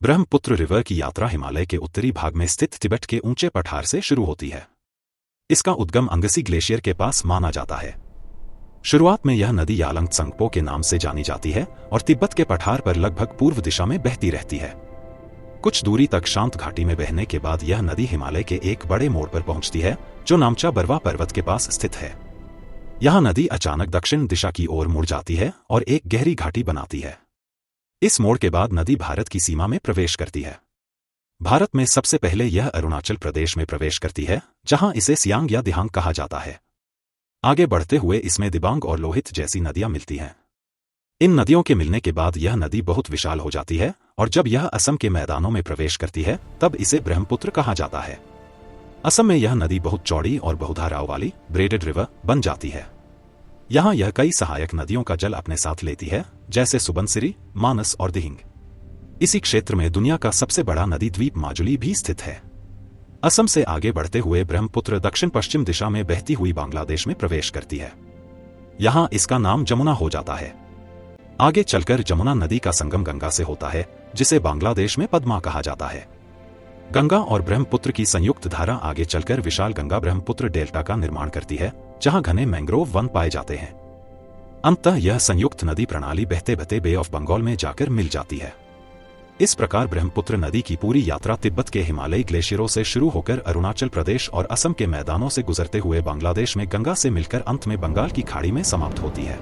Brahmaputra river की यात्रा हिमालय के उत्तरी भाग में स्थित तिब्बत के ऊंचे पठार से शुरू होती है। इसका उद्गम अंगसी ग्लेशियर के पास माना जाता है। शुरुआत में यह नदी यालंग त्संगपो के नाम से जानी जाती है और तिब्बत के पठार पर लगभग पूर्व दिशा में बहती रहती है। कुछ दूरी तक शांत घाटी में बहने के बाद यह नदी हिमालय के एक बड़े मोड़ पर पहुंचती है, जो नामचा बरवा पर्वत के पास स्थित है। यह नदी अचानक दक्षिण दिशा की ओर मुड़ जाती है और एक गहरी घाटी बनाती है। इस मोड़ के बाद नदी भारत की सीमा में प्रवेश करती है। भारत में सबसे पहले यह अरुणाचल प्रदेश में प्रवेश करती है, जहां इसे सियांग या दिहांग कहा जाता है। आगे बढ़ते हुए इसमें दिबांग और लोहित जैसी नदियां मिलती हैं। इन नदियों के मिलने के बाद यह नदी बहुत विशाल हो जाती है और जब यह असम के मैदानों में प्रवेश करती है तब इसे ब्रह्मपुत्र कहा जाता है। असम में यह नदी बहुत चौड़ी और बहुधाराओं वाली ब्रेडेड रिवर बन जाती है। यहाँ यह कई सहायक नदियों का जल अपने साथ लेती है, जैसे सुबनसिरी, मानस और दिहिंग। इसी क्षेत्र में दुनिया का सबसे बड़ा नदी द्वीप माजुली भी स्थित है। असम से आगे बढ़ते हुए ब्रह्मपुत्र दक्षिण पश्चिम दिशा में बहती हुई बांग्लादेश में प्रवेश करती है। यहाँ इसका नाम जमुना हो जाता है। आगे चलकर जमुना नदी का संगम गंगा से होता है, जिसे बांग्लादेश में पद्मा कहा जाता है। गंगा और ब्रह्मपुत्र की संयुक्त धारा आगे चलकर विशाल गंगा ब्रह्मपुत्र डेल्टा का निर्माण करती है, जहां घने मैंग्रोव वन पाए जाते हैं। अंततः यह संयुक्त नदी प्रणाली बहते बहते बे ऑफ बंगाल में जाकर मिल जाती है। इस प्रकार ब्रह्मपुत्र नदी की पूरी यात्रा तिब्बत के हिमालयी ग्लेशियरों से शुरू होकर अरुणाचल प्रदेश और असम के मैदानों से गुजरते हुए बांग्लादेश में गंगा से मिलकर अंत में बंगाल की खाड़ी में समाप्त होती है।